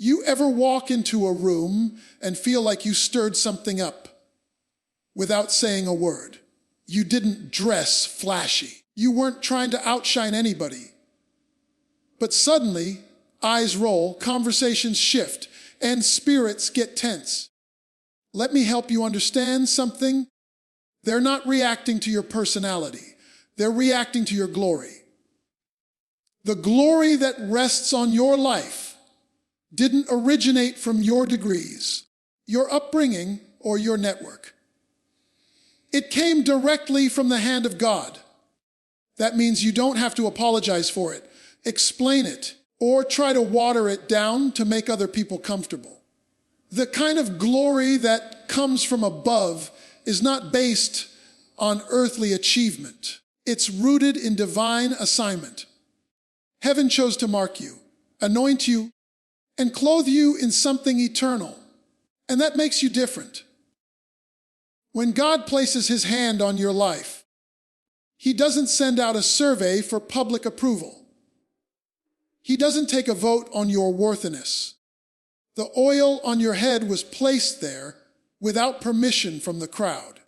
You ever walk into a room and feel like you stirred something up without saying a word? You didn't dress flashy. You weren't trying to outshine anybody. But suddenly, eyes roll, conversations shift, and spirits get tense. Let me help you understand something. They're not reacting to your personality. They're reacting to your glory. The glory that rests on your life didn't originate from your degrees, your upbringing, or your network. It came directly from the hand of God. That means you don't have to apologize for it, explain it, or try to water it down to make other people comfortable. The kind of glory that comes from above is not based on earthly achievement. It's rooted in divine assignment. Heaven chose to mark you, anoint you, and clothe you in something eternal. And that makes you different. When God places his hand on your life, he doesn't send out a survey for public approval. He doesn't take a vote on your worthiness. The oil on your head was placed there without permission from the crowd.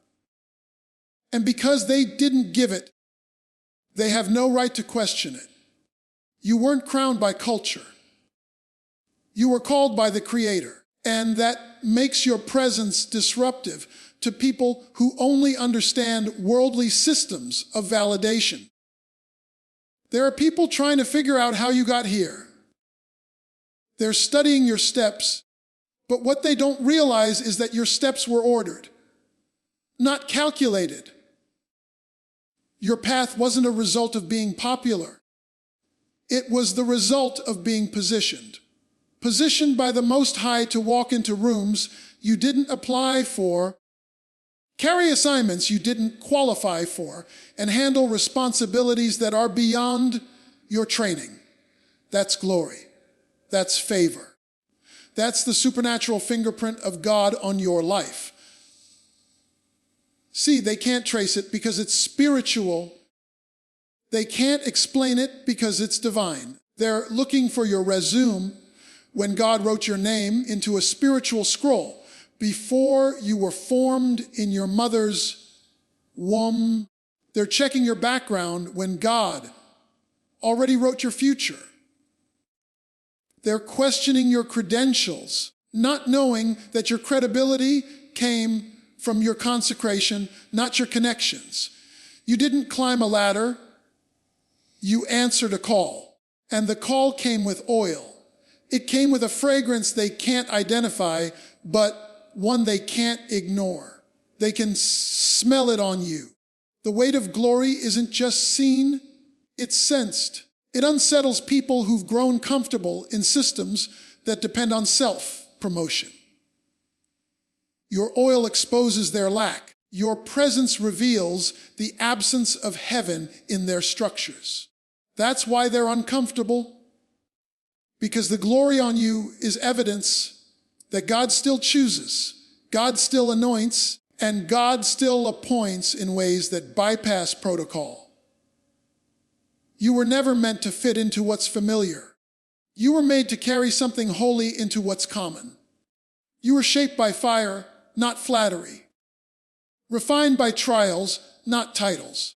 And because they didn't give it, they have no right to question it. You weren't crowned by culture. You were called by the Creator, and that makes your presence disruptive to people who only understand worldly systems of validation. There are people trying to figure out how you got here. They're studying your steps, but what they don't realize is that your steps were ordered, not calculated. Your path wasn't a result of being popular. It was the result of being positioned. Positioned by the Most High to walk into rooms you didn't apply for, carry assignments you didn't qualify for, and handle responsibilities that are beyond your training. That's glory. That's favor. That's the supernatural fingerprint of God on your life. See, they can't trace it because it's spiritual. They can't explain it because it's divine. They're looking for your resume when God wrote your name into a spiritual scroll before you were formed in your mother's womb. They're checking your background when God already wrote your future. They're questioning your credentials, not knowing that your credibility came from your consecration, not your connections. You didn't climb a ladder. You answered a call, and the call came with oil. It came with a fragrance they can't identify, but one they can't ignore. They can smell it on you. The weight of glory isn't just seen, it's sensed. It unsettles people who've grown comfortable in systems that depend on self-promotion. Your oil exposes their lack. Your presence reveals the absence of heaven in their structures. That's why they're uncomfortable, because the glory on you is evidence that God still chooses, God still anoints, and God still appoints in ways that bypass protocol. You were never meant to fit into what's familiar. You were made to carry something holy into what's common. You were shaped by fire, not flattery. Refined by trials, not titles.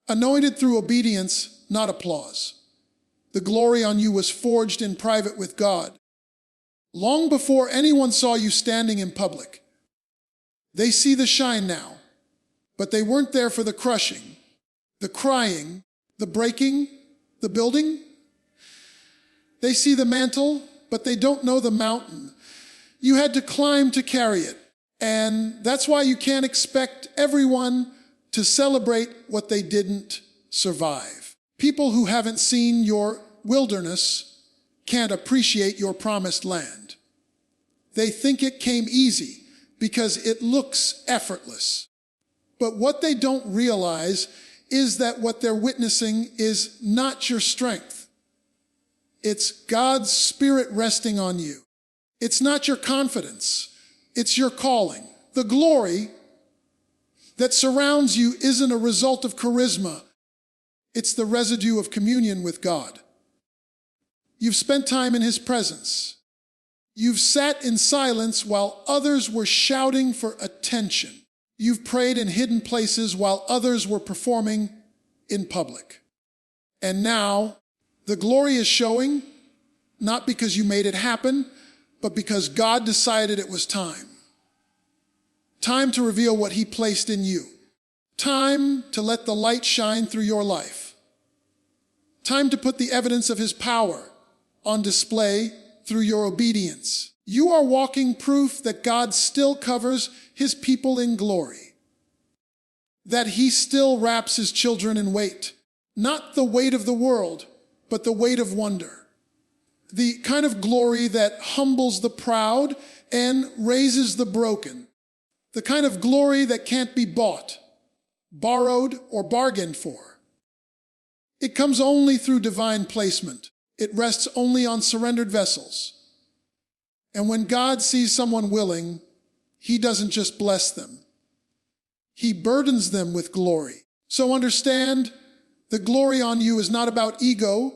Anointed through obedience, not applause. The glory on you was forged in private with God, long before anyone saw you standing in public. They see the shine now, but they weren't there for the crushing, the crying, the breaking, the building. They see the mantle, but they don't know the mountain. You had to climb to carry it, and that's why you can't expect everyone to celebrate what they didn't survive. People who haven't seen your wilderness can't appreciate your promised land. They think it came easy because it looks effortless. But what they don't realize is that what they're witnessing is not your strength. It's God's Spirit resting on you. It's not your confidence. It's your calling. The glory that surrounds you isn't a result of charisma. It's the residue of communion with God. You've spent time in His presence. You've sat in silence while others were shouting for attention. You've prayed in hidden places while others were performing in public. And now, the glory is showing, not because you made it happen, but because God decided it was time. Time to reveal what He placed in you. Time to let the light shine through your life. Time to put the evidence of His power on display through your obedience. You are walking proof that God still covers His people in glory. That He still wraps His children in weight. Not the weight of the world, but the weight of wonder. The kind of glory that humbles the proud and raises the broken. The kind of glory that can't be bought, borrowed, or bargained for. It comes only through divine placement. It rests only on surrendered vessels. And when God sees someone willing, He doesn't just bless them. He burdens them with glory. So understand, the glory on you is not about ego.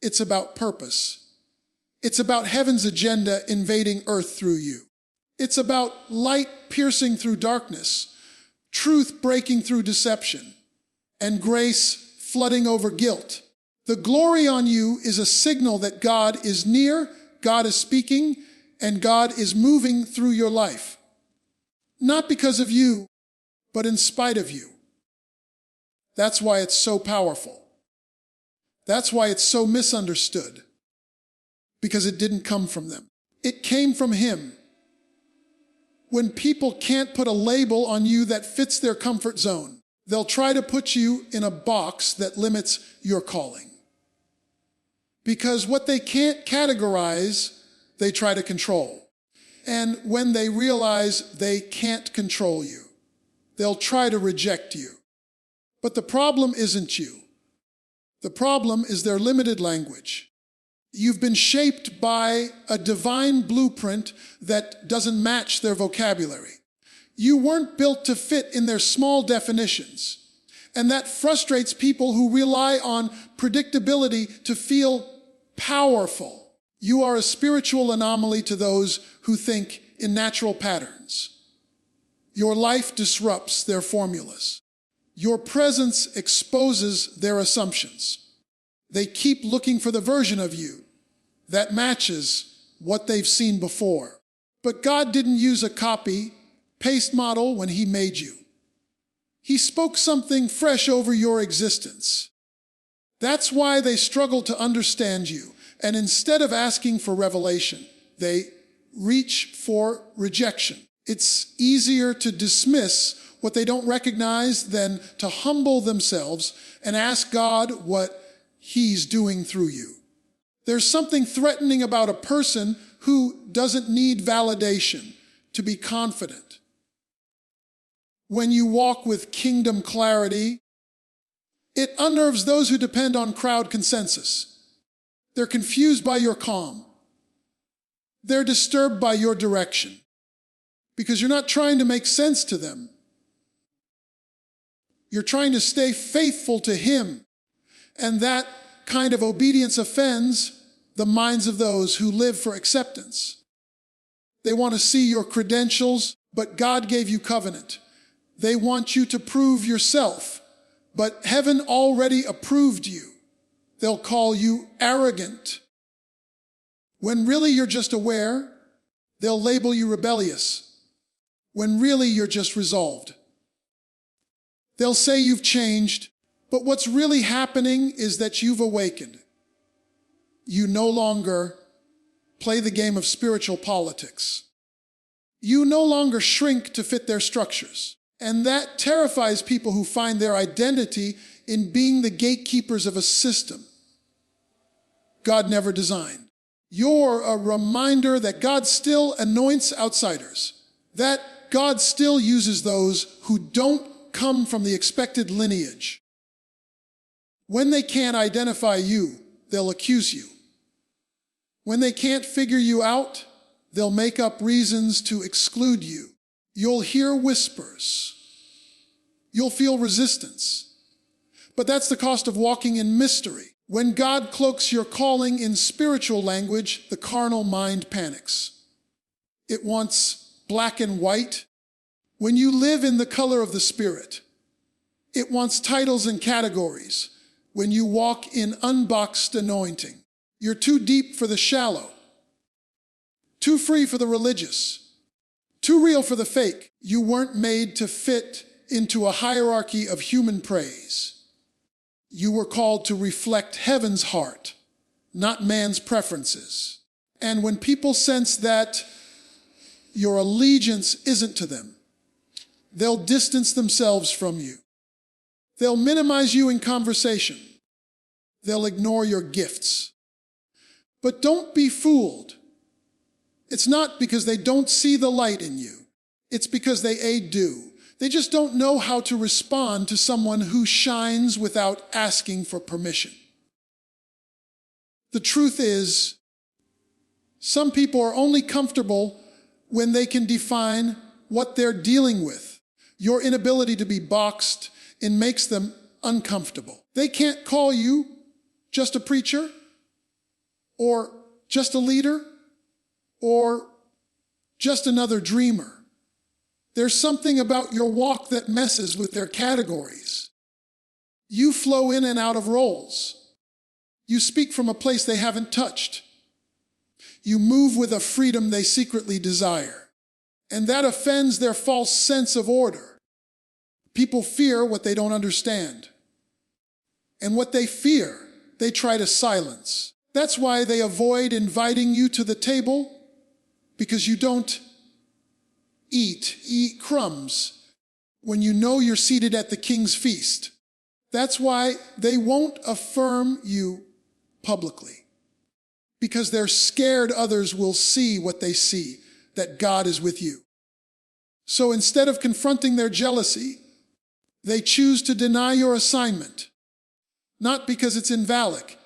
It's about purpose. It's about heaven's agenda invading earth through you. It's about light piercing through darkness, truth breaking through deception, and grace flooding over guilt. The glory on you is a signal that God is near, God is speaking, and God is moving through your life. Not because of you, but in spite of you. That's why it's so powerful. That's why it's so misunderstood. Because it didn't come from them. It came from Him. When people can't put a label on you that fits their comfort zone, they'll try to put you in a box that limits your calling. Because what they can't categorize, they try to control. And when they realize they can't control you, they'll try to reject you. But the problem isn't you. The problem is their limited language. You've been shaped by a divine blueprint that doesn't match their vocabulary. You weren't built to fit in their small definitions. And that frustrates people who rely on predictability to feel powerful. You are a spiritual anomaly to those who think in natural patterns. Your life disrupts their formulas. Your presence exposes their assumptions. They keep looking for the version of you that matches what they've seen before. But God didn't use a copy-paste model when He made you. He spoke something fresh over your existence. That's why they struggle to understand you. And instead of asking for revelation, they reach for rejection. It's easier to dismiss what they don't recognize than to humble themselves and ask God what He's doing through you. There's something threatening about a person who doesn't need validation to be confident. When you walk with kingdom clarity, it unnerves those who depend on crowd consensus. They're confused by your calm. They're disturbed by your direction because you're not trying to make sense to them. You're trying to stay faithful to Him. And that kind of obedience offends the minds of those who live for acceptance. They want to see your credentials, but God gave you covenant. They want you to prove yourself, but heaven already approved you. They'll call you arrogant. When really you're just aware, they'll label you rebellious. When really you're just resolved. They'll say you've changed, but what's really happening is that you've awakened. You no longer play the game of spiritual politics. You no longer shrink to fit their structures. And that terrifies people who find their identity in being the gatekeepers of a system God never designed. You're a reminder that God still anoints outsiders, that God still uses those who don't come from the expected lineage. When they can't identify you, they'll accuse you. When they can't figure you out, they'll make up reasons to exclude you. You'll hear whispers. You'll feel resistance. But that's the cost of walking in mystery. When God cloaks your calling in spiritual language, the carnal mind panics. It wants black and white. When you live in the color of the Spirit, it wants titles and categories. When you walk in unboxed anointing, you're too deep for the shallow, too free for the religious, too real for the fake. You weren't made to fit into a hierarchy of human praise. You were called to reflect heaven's heart, not man's preferences. And when people sense that your allegiance isn't to them, they'll distance themselves from you. They'll minimize you in conversation. They'll ignore your gifts. But don't be fooled. It's not because they don't see the light in you. It's because they do. They just don't know how to respond to someone who shines without asking for permission. The truth is, some people are only comfortable when they can define what they're dealing with. Your inability to be boxed in makes them uncomfortable. They can't call you just a preacher, or just a leader, or just another dreamer. There's something about your walk that messes with their categories. You flow in and out of roles. You speak from a place they haven't touched. You move with a freedom they secretly desire. And that offends their false sense of order. People fear what they don't understand. And what they fear, they try to silence. That's why they avoid inviting you to the table, because you don't eat crumbs when you know you're seated at the king's feast. That's why they won't affirm you publicly, because they're scared others will see what they see, that God is with you. So instead of confronting their jealousy, they choose to deny your assignment, not because it's invalid,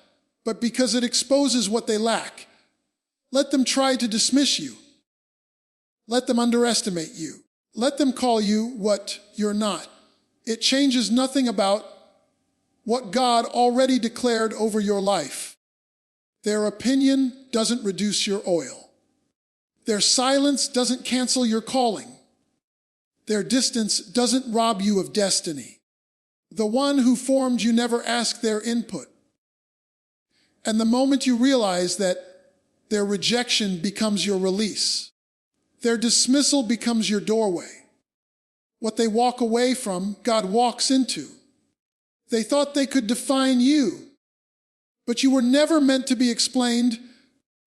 but because it exposes what they lack. Let them try to dismiss you. Let them underestimate you. Let them call you what you're not. It changes nothing about what God already declared over your life. Their opinion doesn't reduce your oil. Their silence doesn't cancel your calling. Their distance doesn't rob you of destiny. The one who formed you never asked their input. And the moment you realize that their rejection becomes your release, their dismissal becomes your doorway. What they walk away from, God walks into. They thought they could define you, but you were never meant to be explained.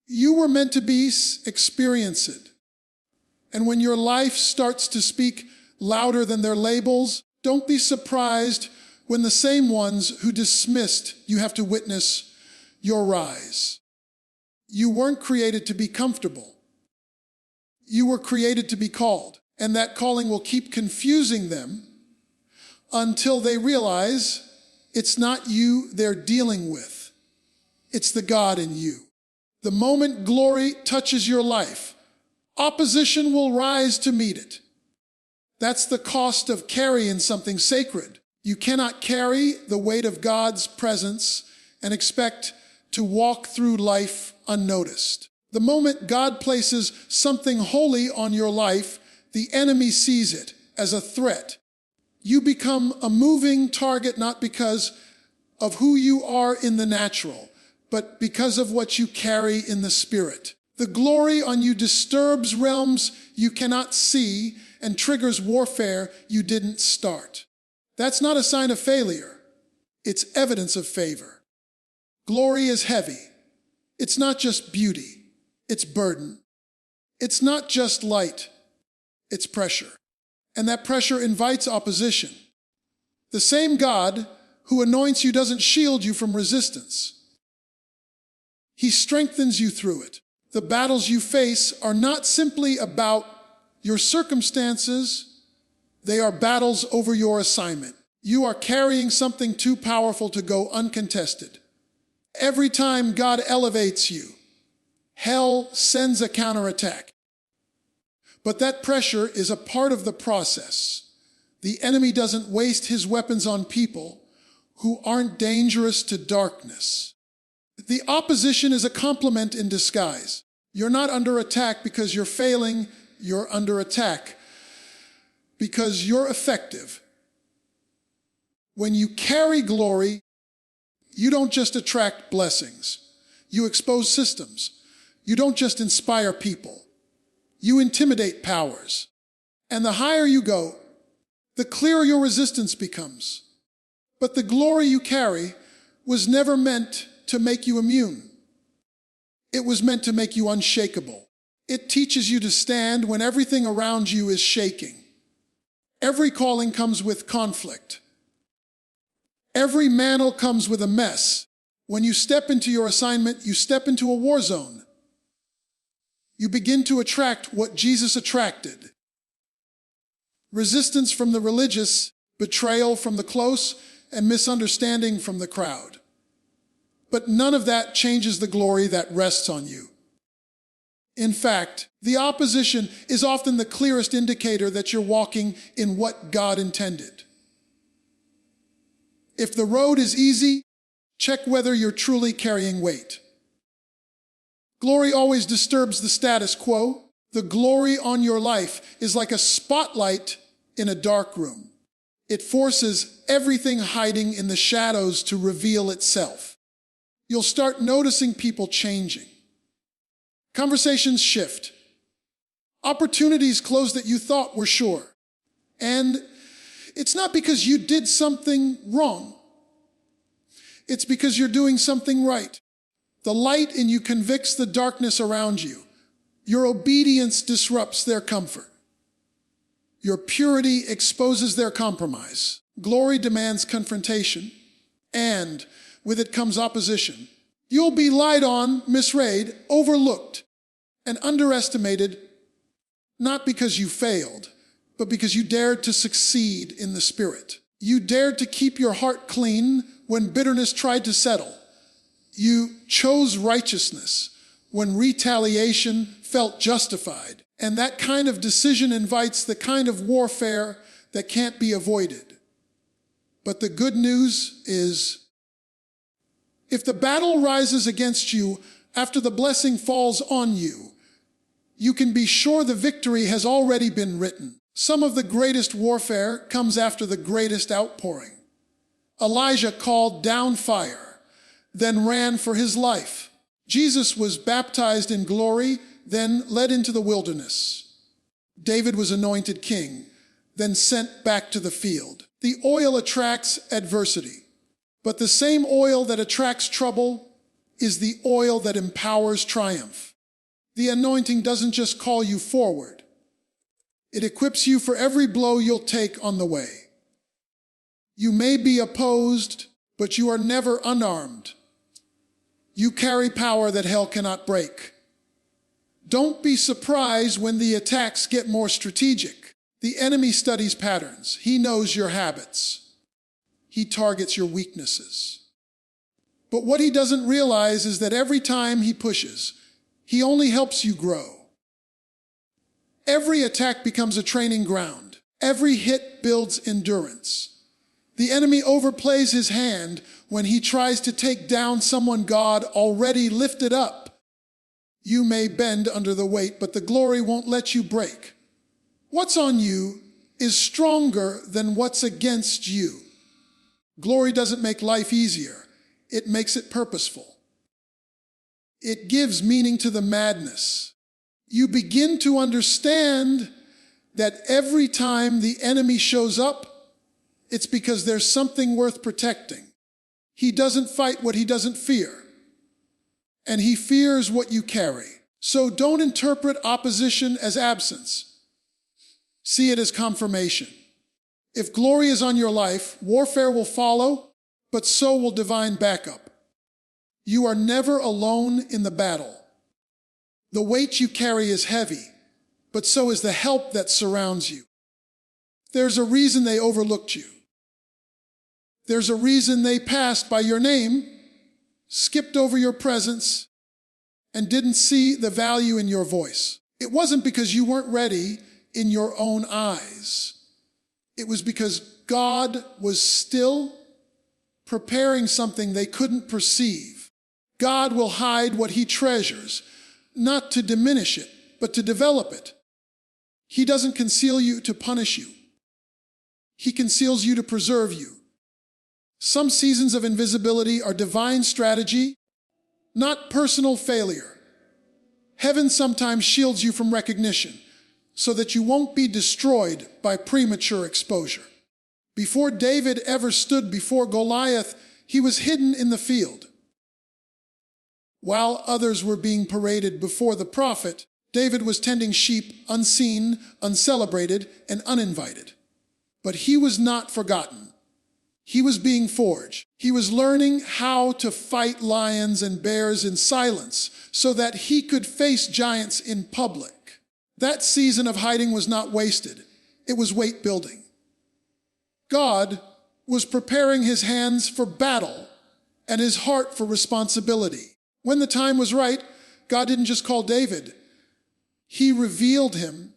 You were meant to be experienced. And when your life starts to speak louder than their labels, don't be surprised when the same ones who dismissed you have to witness your rise. You weren't created to be comfortable. You were created to be called, and that calling will keep confusing them until they realize it's not you they're dealing with. It's the God in you. The moment glory touches your life, opposition will rise to meet it. That's the cost of carrying something sacred. You cannot carry the weight of God's presence and expect to walk through life unnoticed. The moment God places something holy on your life, the enemy sees it as a threat. You become a moving target not because of who you are in the natural, but because of what you carry in the spirit. The glory on you disturbs realms you cannot see and triggers warfare you didn't start. That's not a sign of failure. It's evidence of favor. Glory is heavy. It's not just beauty. It's burden. It's not just light. It's pressure. And that pressure invites opposition. The same God who anoints you doesn't shield you from resistance. He strengthens you through it. The battles you face are not simply about your circumstances. They are battles over your assignment. You are carrying something too powerful to go uncontested. Every time God elevates you, hell sends a counterattack. But that pressure is a part of the process. The enemy doesn't waste his weapons on people who aren't dangerous to darkness. The opposition is a complement in disguise. You're not under attack because you're failing, you're under attack because you're effective. When you carry glory, you don't just attract blessings. You expose systems. You don't just inspire people. You intimidate powers. And the higher you go, the clearer your resistance becomes. But the glory you carry was never meant to make you immune. It was meant to make you unshakable. It teaches you to stand when everything around you is shaking. Every calling comes with conflict. Every mantle comes with a mess. When you step into your assignment, you step into a war zone. You begin to attract what Jesus attracted. Resistance from the religious, betrayal from the close, and misunderstanding from the crowd. But none of that changes the glory that rests on you. In fact, the opposition is often the clearest indicator that you're walking in what God intended. If the road is easy, check whether you're truly carrying weight. Glory always disturbs the status quo. The glory on your life is like a spotlight in a dark room. It forces everything hiding in the shadows to reveal itself. You'll start noticing people changing. Conversations shift. Opportunities close that you thought were sure. And it's not because you did something wrong. It's because you're doing something right. The light in you convicts the darkness around you. Your obedience disrupts their comfort. Your purity exposes their compromise. Glory demands confrontation, and with it comes opposition. You'll be lied on, misread, overlooked, and underestimated, not because you failed, but because you dared to succeed in the Spirit. You dared to keep your heart clean when bitterness tried to settle. You chose righteousness when retaliation felt justified. And that kind of decision invites the kind of warfare that can't be avoided. But the good news is, if the battle rises against you after the blessing falls on you, you can be sure the victory has already been written. Some of the greatest warfare comes after the greatest outpouring. Elijah called down fire, then ran for his life. Jesus was baptized in glory, then led into the wilderness. David was anointed king, then sent back to the field. The oil attracts adversity, but the same oil that attracts trouble is the oil that empowers triumph. The anointing doesn't just call you forward. It equips you for every blow you'll take on the way. You may be opposed, but you are never unarmed. You carry power that hell cannot break. Don't be surprised when the attacks get more strategic. The enemy studies patterns. He knows your habits. He targets your weaknesses. But what he doesn't realize is that every time he pushes, he only helps you grow. Every attack becomes a training ground. Every hit builds endurance. The enemy overplays his hand when he tries to take down someone God already lifted up. You may bend under the weight, but the glory won't let you break. What's on you is stronger than what's against you. Glory doesn't make life easier. It makes it purposeful. It gives meaning to the madness. You begin to understand that every time the enemy shows up, it's because there's something worth protecting. He doesn't fight what he doesn't fear, and he fears what you carry. So don't interpret opposition as absence. See it as confirmation. If glory is on your life, warfare will follow, but so will divine backup. You are never alone in the battle. The weight you carry is heavy, but so is the help that surrounds you. There's a reason they overlooked you. There's a reason they passed by your name, skipped over your presence, and didn't see the value in your voice. It wasn't because you weren't ready in your own eyes. It was because God was still preparing something they couldn't perceive. God will hide what he treasures, not to diminish it, but to develop it. He doesn't conceal you to punish you. He conceals you to preserve you. Some seasons of invisibility are divine strategy, not personal failure. Heaven sometimes shields you from recognition so that you won't be destroyed by premature exposure. Before David ever stood before Goliath, he was hidden in the field. While others were being paraded before the prophet, David was tending sheep unseen, uncelebrated, and uninvited. But he was not forgotten. He was being forged. He was learning how to fight lions and bears in silence so that he could face giants in public. That season of hiding was not wasted. It was weight building. God was preparing his hands for battle and his heart for responsibility. When the time was right, God didn't just call David. He revealed him.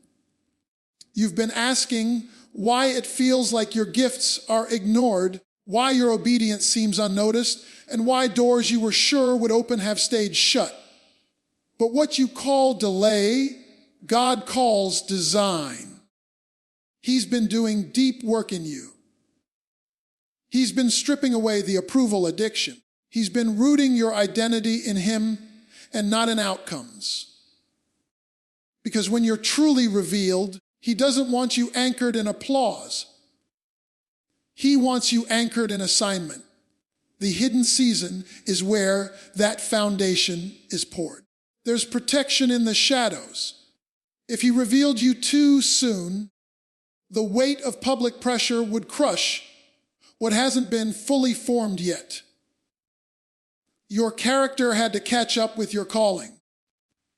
You've been asking why it feels like your gifts are ignored, why your obedience seems unnoticed, and why doors you were sure would open have stayed shut. But what you call delay, God calls design. He's been doing deep work in you. He's been stripping away the approval addiction. He's been rooting your identity in him and not in outcomes. Because when you're truly revealed, he doesn't want you anchored in applause. He wants you anchored in assignment. The hidden season is where that foundation is poured. There's protection in the shadows. If he revealed you too soon, the weight of public pressure would crush what hasn't been fully formed yet. Your character had to catch up with your calling.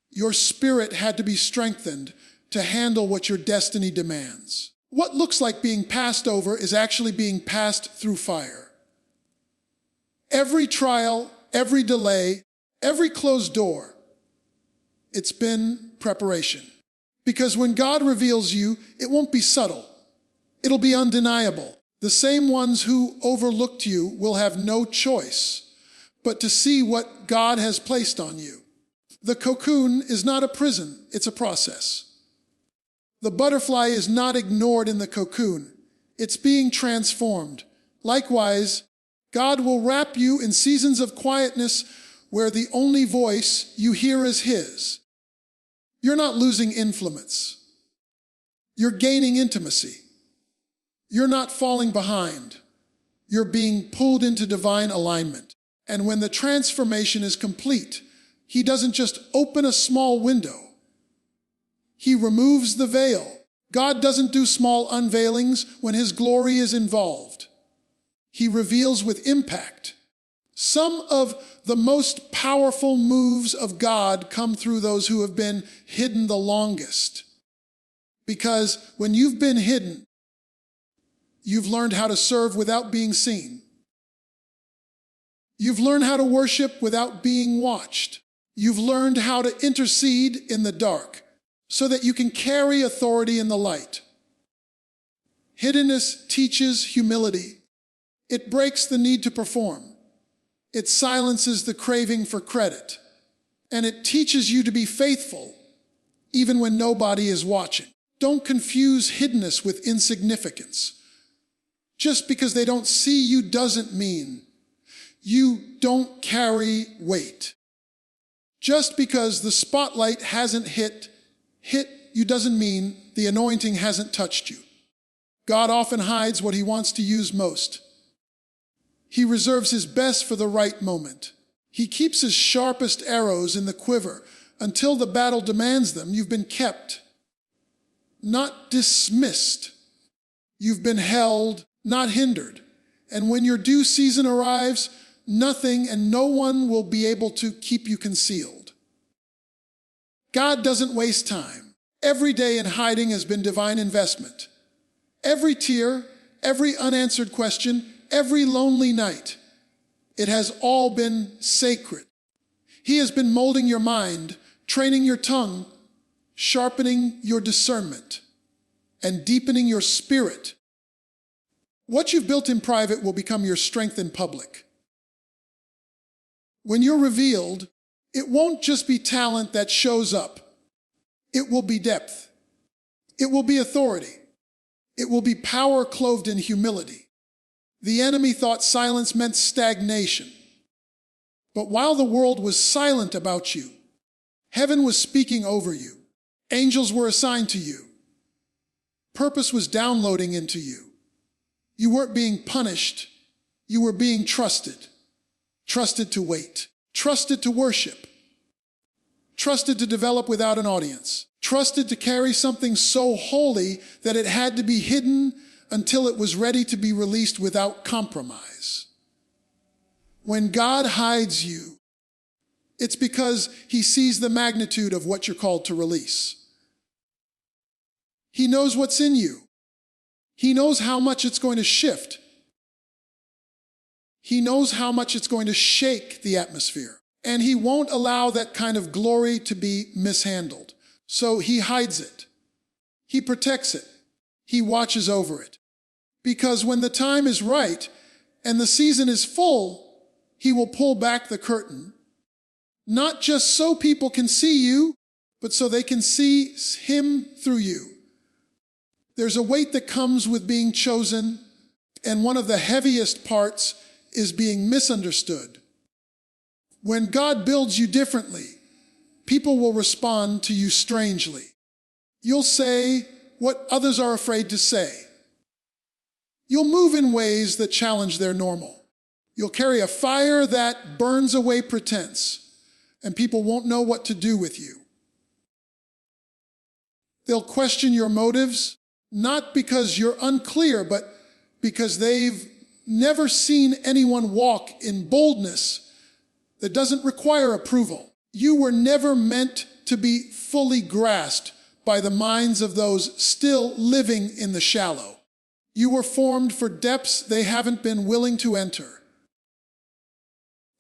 Your spirit had to be strengthened to handle what your destiny demands. What looks like being passed over is actually being passed through fire. Every trial, every delay, every closed door, it's been preparation. Because when God reveals you, it won't be subtle. It'll be undeniable. The same ones who overlooked you will have no choice but to see what God has placed on you. The cocoon is not a prison, it's a process. The butterfly is not ignored in the cocoon. It's being transformed. Likewise, God will wrap you in seasons of quietness where the only voice you hear is his. You're not losing influence. You're gaining intimacy. You're not falling behind. You're being pulled into divine alignment. And when the transformation is complete, he doesn't just open a small window. He removes the veil. God doesn't do small unveilings when his glory is involved. He reveals with impact. Some of the most powerful moves of God come through those who have been hidden the longest. Because when you've been hidden, you've learned how to serve without being seen. You've learned how to worship without being watched. You've learned how to intercede in the dark so that you can carry authority in the light. Hiddenness teaches humility. It breaks the need to perform. It silences the craving for credit. And it teaches you to be faithful even when nobody is watching. Don't confuse hiddenness with insignificance. Just because they don't see you doesn't mean you don't carry weight. Just because the spotlight hasn't hit you doesn't mean the anointing hasn't touched you. God often hides what he wants to use most. He reserves his best for the right moment. He keeps his sharpest arrows in the quiver until the battle demands them. You've been kept, not dismissed. You've been held, not hindered. And when your due season arrives, nothing and no one will be able to keep you concealed. God doesn't waste time. Every day in hiding has been divine investment. Every tear, every unanswered question, every lonely night, it has all been sacred. He has been molding your mind, training your tongue, sharpening your discernment, and deepening your spirit What you've built in private will become your strength in public. When you're revealed, it won't just be talent that shows up. It will be depth. It will be authority. It will be power clothed in humility. The enemy thought silence meant stagnation. But while the world was silent about you, heaven was speaking over you. Angels were assigned to you. Purpose was downloading into you. You weren't being punished. You were being trusted. Trusted to wait. Trusted to worship. Trusted to develop without an audience. Trusted to carry something so holy that it had to be hidden until it was ready to be released without compromise. When God hides you, it's because he sees the magnitude of what you're called to release. He knows what's in you. He knows how much it's going to shift. He knows how much it's going to shake the atmosphere. And he won't allow that kind of glory to be mishandled. So he hides it. He protects it. He watches over it. Because when the time is right and the season is full, he will pull back the curtain, not just so people can see you, but so they can see him through you. There's a weight that comes with being chosen, and one of the heaviest parts is being misunderstood. When God builds you differently, people will respond to you strangely. You'll say what others are afraid to say. You'll move in ways that challenge their normal. You'll carry a fire that burns away pretense, and people won't know what to do with you. They'll question your motives, not because you're unclear, but because they've never seen anyone walk in boldness that doesn't require approval. You were never meant to be fully grasped by the minds of those still living in the shallow. You were formed for depths they haven't been willing to enter.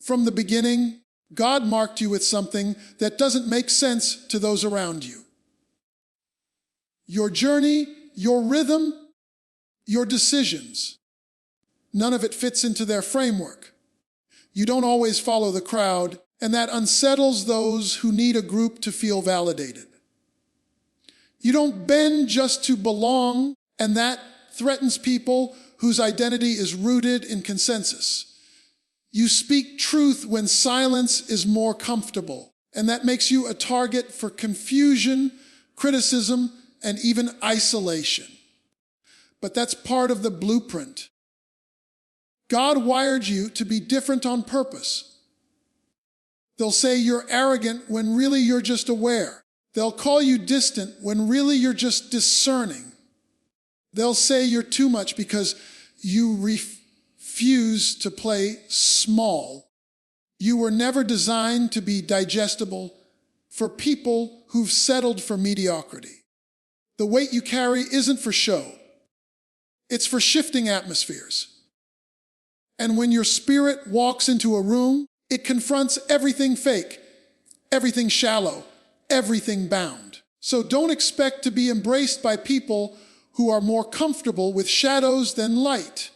From the beginning, God marked you with something that doesn't make sense to those around you. Your journey, your rhythm, your decisions, none of it fits into their framework. You don't always follow the crowd, and that unsettles those who need a group to feel validated. You don't bend just to belong, and that threatens people whose identity is rooted in consensus. You speak truth when silence is more comfortable, and that makes you a target for confusion, criticism, and even isolation. But that's part of the blueprint. God wired you to be different on purpose. They'll say you're arrogant when really you're just aware. They'll call you distant when really you're just discerning. They'll say you're too much because you refuse to play small. You were never designed to be digestible for people who've settled for mediocrity. The weight you carry isn't for show. It's for shifting atmospheres. And when your spirit walks into a room, it confronts everything fake, everything shallow, everything bound. So don't expect to be embraced by people who are more comfortable with shadows than light.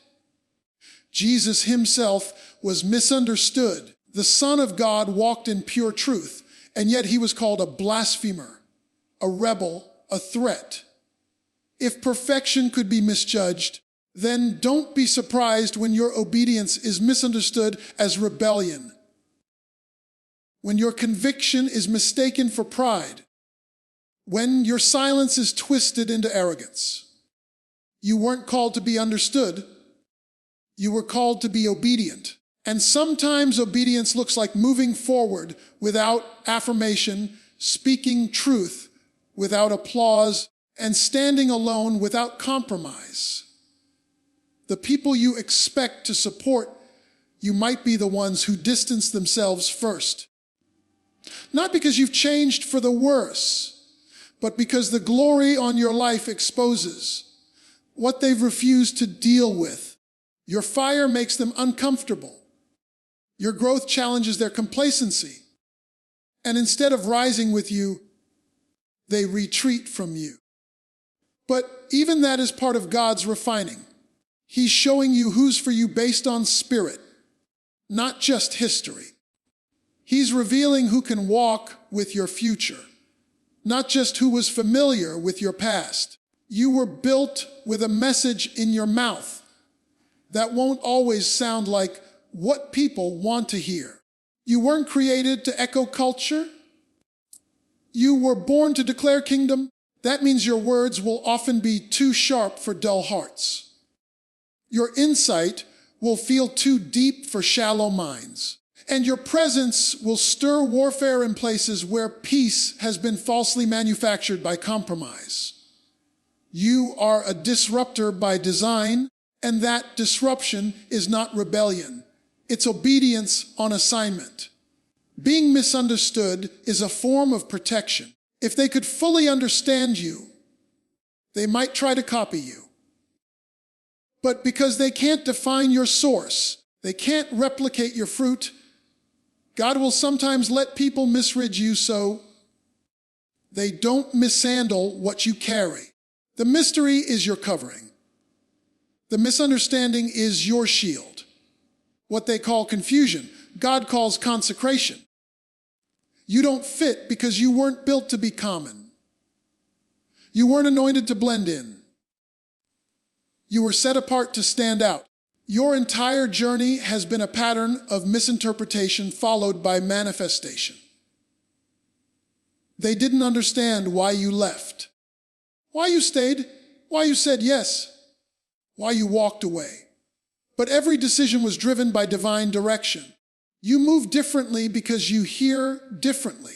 Jesus himself was misunderstood. The Son of God walked in pure truth, and yet he was called a blasphemer, a rebel, a threat. If perfection could be misjudged, then don't be surprised when your obedience is misunderstood as rebellion, when your conviction is mistaken for pride, when your silence is twisted into arrogance. You weren't called to be understood. You were called to be obedient. And sometimes obedience looks like moving forward without affirmation, speaking truth without applause, and standing alone without compromise. The people you expect to support you might be the ones who distance themselves first. Not because you've changed for the worse, but because the glory on your life exposes what they've refused to deal with. Your fire makes them uncomfortable. Your growth challenges their complacency. And instead of rising with you, they retreat from you. But even that is part of God's refining. He's showing you who's for you based on spirit, not just history. He's revealing who can walk with your future, not just who was familiar with your past. You were built with a message in your mouth that won't always sound like what people want to hear. You weren't created to echo culture. You were born to declare kingdom. That means your words will often be too sharp for dull hearts. Your insight will feel too deep for shallow minds. And your presence will stir warfare in places where peace has been falsely manufactured by compromise. You are a disruptor by design, and that disruption is not rebellion. It's obedience on assignment. Being misunderstood is a form of protection. If they could fully understand you, they might try to copy you. But because they can't define your source, they can't replicate your fruit, God will sometimes let people misread you so they don't mishandle what you carry. The mystery is your covering. The misunderstanding is your shield. What they call confusion, God calls consecration. You don't fit because you weren't built to be common. You weren't anointed to blend in. You were set apart to stand out. Your entire journey has been a pattern of misinterpretation followed by manifestation. They didn't understand why you left, why you stayed, why you said yes, why you walked away. But every decision was driven by divine direction. You move differently because you hear differently.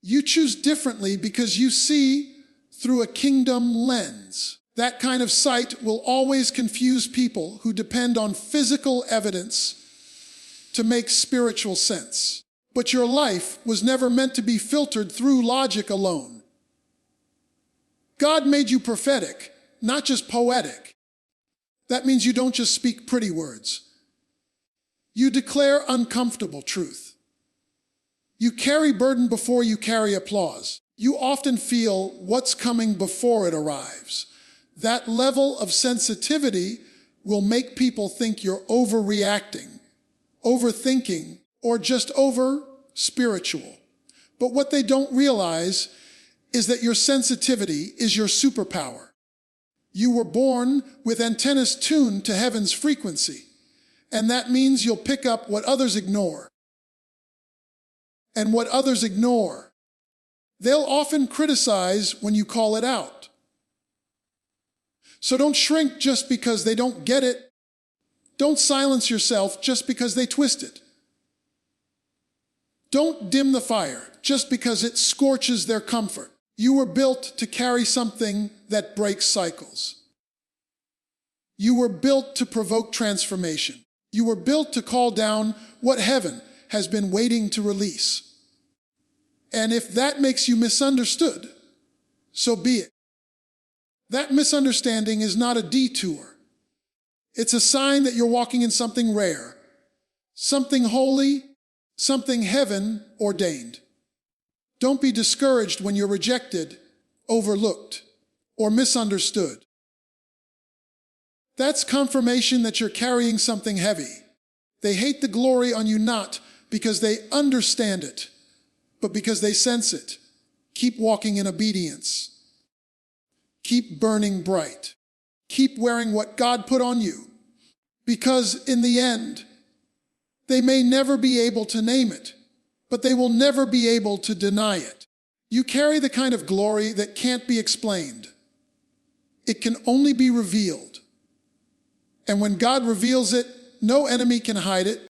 You choose differently because you see through a kingdom lens. That kind of sight will always confuse people who depend on physical evidence to make spiritual sense. But your life was never meant to be filtered through logic alone. God made you prophetic, not just poetic. That means you don't just speak pretty words. You declare uncomfortable truth. You carry burden before you carry applause. You often feel what's coming before it arrives. That level of sensitivity will make people think you're overreacting, overthinking, or just over-spiritual. But what they don't realize is that your sensitivity is your superpower. You were born with antennas tuned to heaven's frequency, and that means you'll pick up what others ignore. And what others ignore, they'll often criticize when you call it out. So don't shrink just because they don't get it. Don't silence yourself just because they twist it. Don't dim the fire just because it scorches their comfort. You were built to carry something that breaks cycles. You were built to provoke transformation. You were built to call down what heaven has been waiting to release. And if that makes you misunderstood, so be it. That misunderstanding is not a detour. It's a sign that you're walking in something rare, something holy, something heaven ordained. Don't be discouraged when you're rejected, overlooked, or misunderstood. That's confirmation that you're carrying something heavy. They hate the glory on you not because they understand it, but because they sense it. Keep walking in obedience. Keep burning bright. Keep wearing what God put on you. Because in the end, they may never be able to name it, but they will never be able to deny it. You carry the kind of glory that can't be explained. It can only be revealed. And when God reveals it, no enemy can hide it.